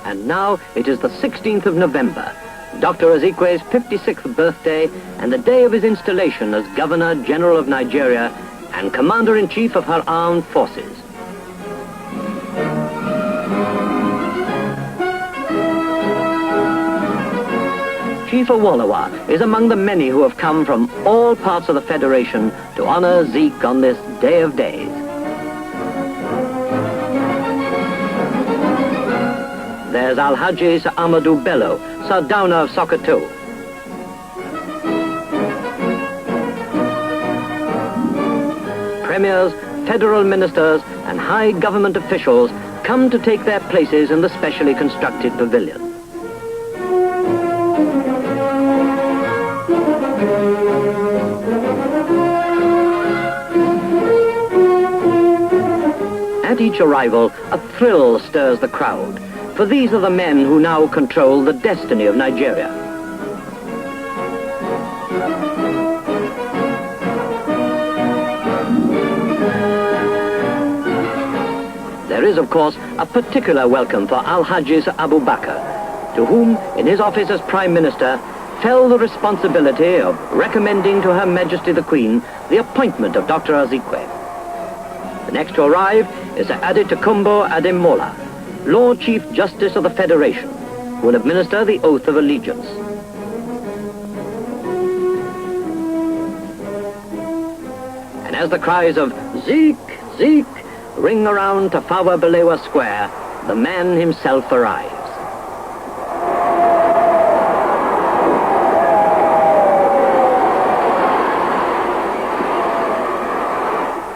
And now it is the 16th of November, Dr. Azikiwe's 56th birthday and the day of his installation as Governor General of Nigeria and Commander-in-Chief of her armed forces. Chief Awolowo is among the many who have come from all parts of the Federation to honor Zeke on this day of days. There's Alhaji Sir Amadou Bello, Sardauna of Sokoto. Premiers, federal ministers and high government officials come to take their places in the specially constructed pavilion. At each arrival, a thrill stirs the crowd, for these are the men who now control the destiny of Nigeria. There is, of course, a particular welcome for Alhaji Sir Abubakar, to whom, in his office as Prime Minister, fell the responsibility of recommending to Her Majesty the Queen the appointment of Dr. Azikiwe. The next to arrive is Sir Adetokunbo Ademola, Lord Chief Justice of the Federation, who will administer the oath of allegiance. And as the cries of "Zeke, Zeke" ring around Tafawa Balewa Square, the man himself arrives.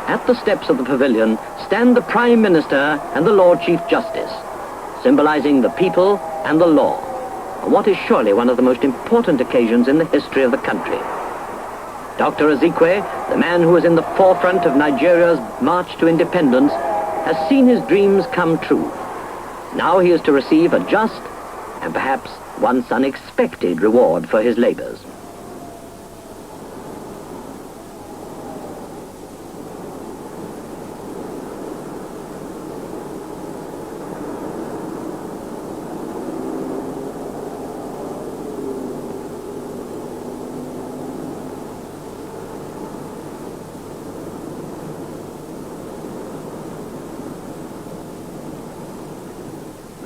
At the steps of the pavilion stand the Prime Minister and the Lord Chief Justice, symbolizing the people and the law, on what is surely one of the most important occasions in the history of the country. Dr. Azikiwe, the man who is in the forefront of Nigeria's march to independence, has seen his dreams come true. Now he is to receive a just and perhaps once unexpected reward for his labors.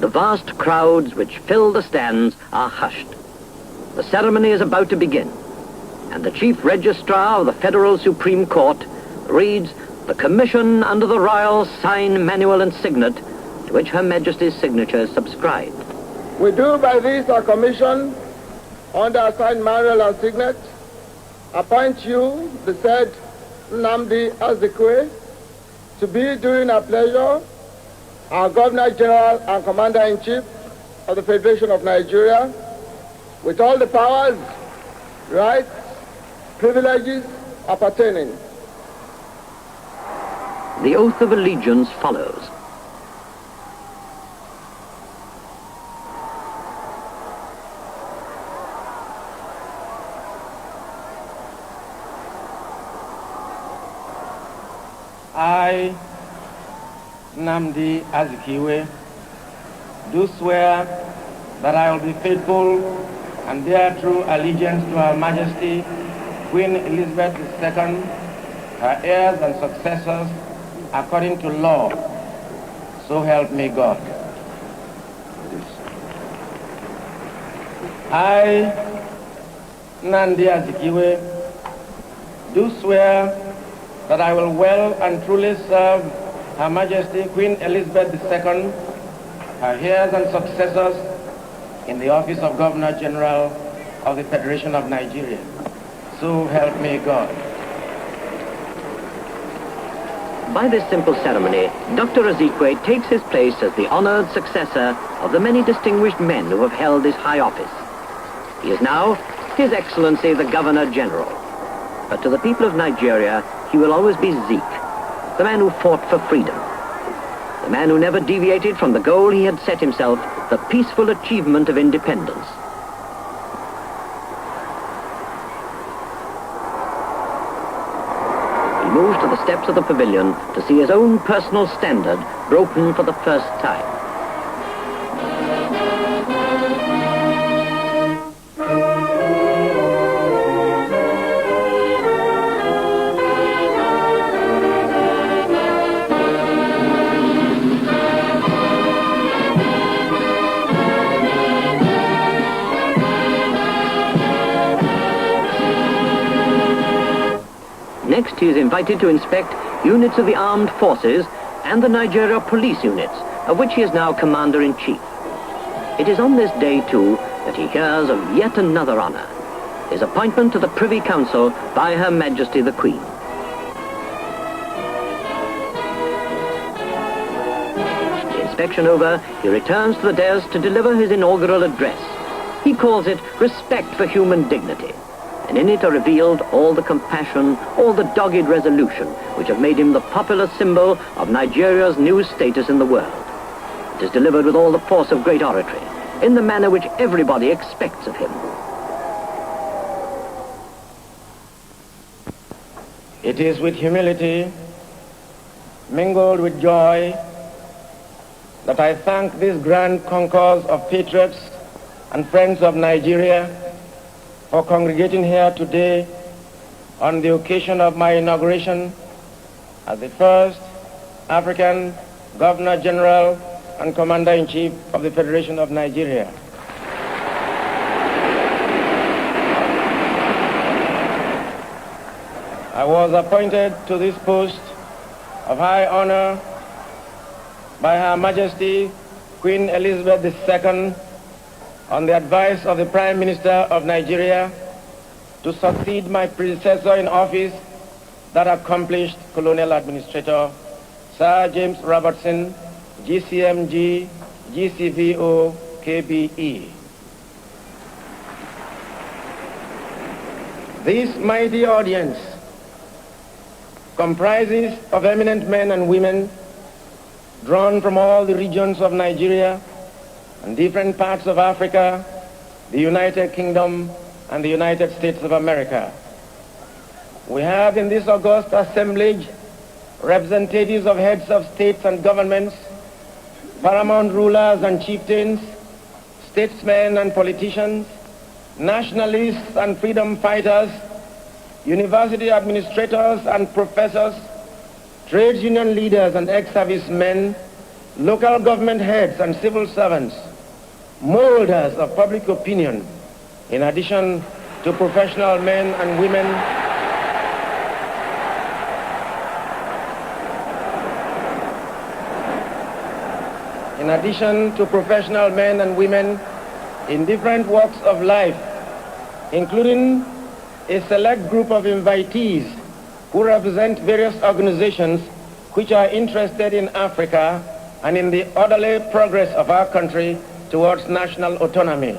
The vast crowds which fill the stands are hushed. The ceremony is about to begin, and the Chief Registrar of the Federal Supreme Court reads the commission under the royal sign, manual and signet, to which Her Majesty's signature is subscribed. We do by this our commission under sign, manual and signet appoint you, the said Nnamdi Azikiwe, to be during our pleasure our Governor General and Commander-in-Chief of the Federation of Nigeria, with all the powers, rights, privileges appertaining. The oath of allegiance follows. I, Nnamdi Azikiwe, do swear that I will be faithful and bear true allegiance to Her Majesty Queen Elizabeth II, her heirs and successors, according to law. So help me God. I, Nnamdi Azikiwe, do swear that I will well and truly serve Her Majesty Queen Elizabeth II, her heirs and successors in the office of Governor General of the Federation of Nigeria. So help me God. By this simple ceremony, Dr. Azikiwe takes his place as the honored successor of the many distinguished men who have held this high office. He is now His Excellency the Governor General. But to the people of Nigeria, he will always be Zeke, the man who fought for freedom, the man who never deviated from the goal he had set himself, the peaceful achievement of independence. He moves to the steps of the pavilion to see his own personal standard broken for the first time. he is invited to inspect units of the armed forces and the Nigeria police units, of which he is now Commander-in-Chief. It is on this day, too, that he hears of yet another honor, his appointment to the Privy Council by Her Majesty the Queen. The inspection over, he returns to the dais to deliver his inaugural address. He calls it Respect for Human Dignity, and in it are revealed all the compassion, all the dogged resolution which have made him the popular symbol of Nigeria's new status in the world. It is delivered with all the force of great oratory, in the manner which everybody expects of him. It is with humility, mingled with joy, that I thank this grand concourse of patriots and friends of Nigeria for congregating here today on the occasion of my inauguration as the first African Governor-General and Commander-in-Chief of the Federation of Nigeria. I was appointed to this post of high honor by Her Majesty Queen Elizabeth II on the advice of the Prime Minister of Nigeria to succeed my predecessor in office, that accomplished colonial administrator, Sir James Robertson, GCMG, GCVO, KBE. This mighty audience comprises of eminent men and women drawn from all the regions of Nigeria and different parts of Africa, the United Kingdom, and the United States of America. We have in this august assemblage representatives of heads of states and governments, paramount rulers and chieftains, statesmen and politicians, nationalists and freedom fighters, university administrators and professors, trade union leaders and ex-servicemen, local government heads and civil servants, molders of public opinion, in addition to professional men and women, in different walks of life, including a select group of invitees who represent various organizations which are interested in Africa and in the orderly progress of our country towards national autonomy.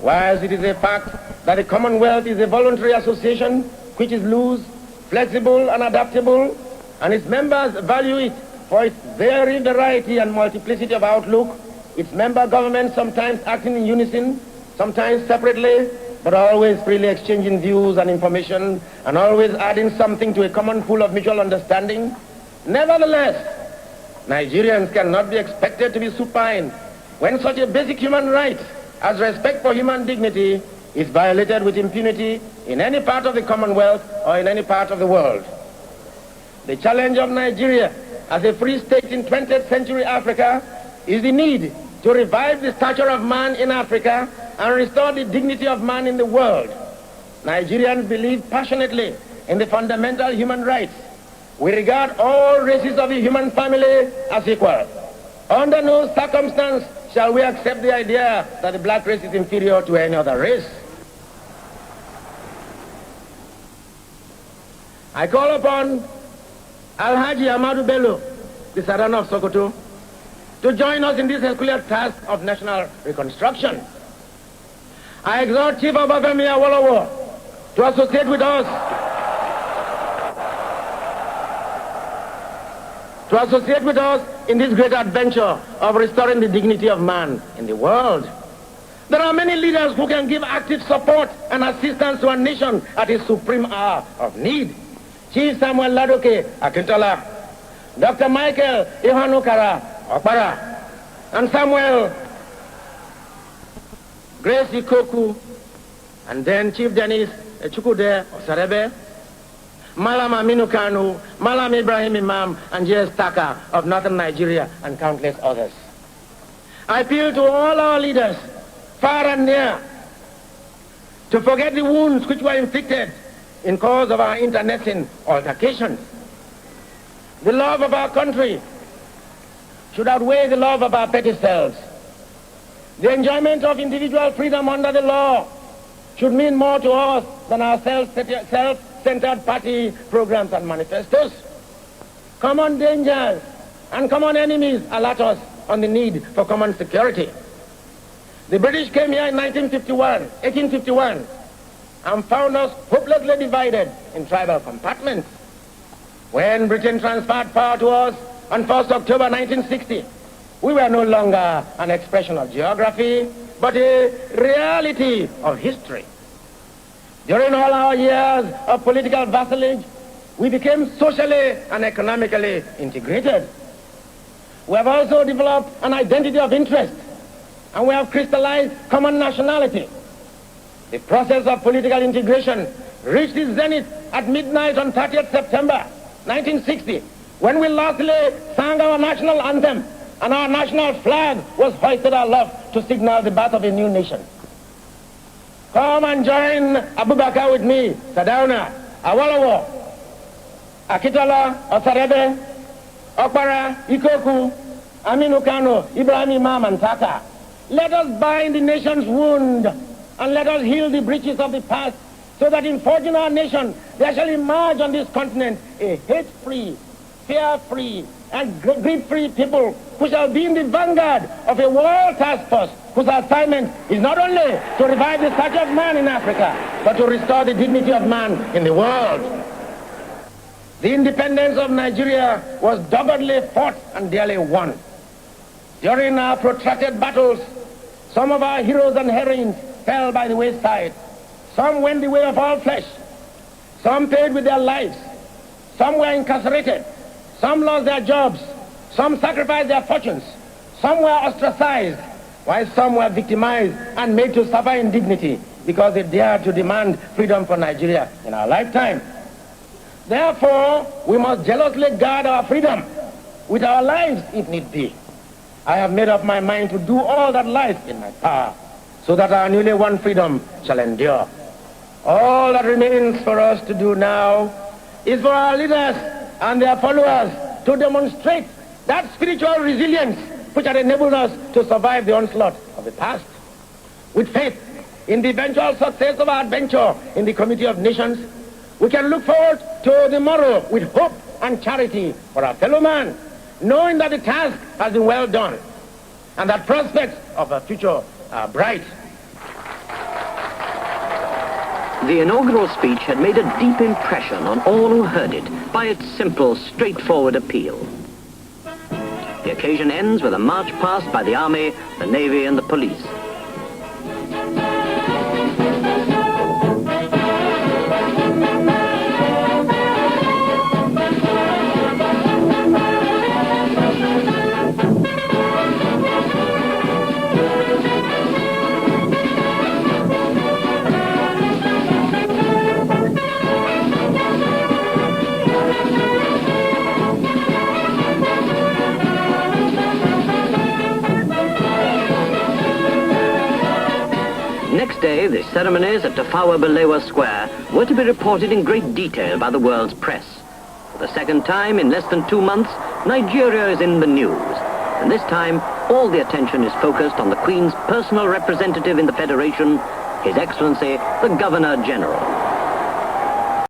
Whilst it is a fact that the Commonwealth is a voluntary association which is loose, flexible, and adaptable, and its members value it for its varied variety and multiplicity of outlook, its member governments sometimes acting in unison, sometimes separately, but always freely exchanging views and information, and always adding something to a common pool of mutual understanding. Nevertheless, Nigerians cannot be expected to be supine when such a basic human right as respect for human dignity is violated with impunity in any part of the Commonwealth or in any part of the world. The challenge of Nigeria as a free state in 20th century Africa is the need to revive the stature of man in Africa and restore the dignity of man in the world. Nigerians believe passionately in the fundamental human rights. We regard all races of the human family as equal. Under no circumstance shall we accept the idea that the black race is inferior to any other race. I call upon Alhaji Amadu Bello, the Sultan of Sokoto, to join us in this Herculean task of national reconstruction. I exhort Chief Obafemi Awolowo to associate with us, in this great adventure of restoring the dignity of man in the world. There are many leaders who can give active support and assistance to a nation at its supreme hour of need. Chief Samuel Ladoke Akintola, Dr. Michael Ihanukara Okpara, and Samuel Grace Ikoku, and then Chief Dennis Chukwude Osarebe, Malam Aminu Kanu, Malam Ibrahim Imam, and J.S. Taka of northern Nigeria, and countless others. I appeal to all our leaders, far and near, to forget the wounds which were inflicted in cause of our internecine altercations. The love of our country should outweigh the love of our petty selves. The enjoyment of individual freedom under the law should mean more to us than our self-centered party programs and manifestos. Common dangers and common enemies alert us on the need for common security. The British came here in 1851, and found us hopelessly divided in tribal compartments. When Britain transferred power to us on 1st October 1960, we were no longer an expression of geography, but a reality of history. During all our years of political vassalage, we became socially and economically integrated. We have also developed an identity of interest, and we have crystallized common nationality. The process of political integration reached its zenith at midnight on 30th September 1960, when we lastly sang our national anthem and our national flag was hoisted aloft to signal the birth of a new nation. Come and join Abubakar with me, Sardauna, Awolowo, Akitola, Osarebe, Okpara, Ikoku, Aminu Kano, Ibrahim Imam, and Taka. Let us bind the nation's wound and let us heal the breaches of the past, so that in forging our nation, there shall emerge on this continent a hate-free, fear-free, and greed-free people who shall be in the vanguard of a world task force whose assignment is not only to revive the stature of man in Africa, but to restore the dignity of man in the world. The independence of Nigeria was doggedly fought and dearly won. During our protracted battles, some of our heroes and heroines fell by the wayside. Some went the way of all flesh. Some paid with their lives. Some were incarcerated. Some lost their jobs. Some sacrificed their fortunes. Some were ostracized, while some were victimized and made to suffer indignity because they dared to demand freedom for Nigeria in our lifetime. Therefore, we must jealously guard our freedom with our lives if need be. I have made up my mind to do all that lies in my power, so that our newly won freedom shall endure. All that remains for us to do now is for our leaders and their followers to demonstrate that spiritual resilience which had enabled us to survive the onslaught of the past. With faith in the eventual success of our adventure in the Committee of Nations, we can look forward to the morrow with hope and charity for our fellow man, knowing that the task has been well done and that prospects of a future are bright. The inaugural speech had made a deep impression on all who heard it by its simple, straightforward appeal. The occasion ends with a march past by the Army, the Navy, and the police. Next day, the ceremonies at Tafawa Balewa Square were to be reported in great detail by the world's press. For the second time in less than 2 months, Nigeria is in the news. And this time, all the attention is focused on the Queen's personal representative in the Federation, His Excellency, the Governor-General.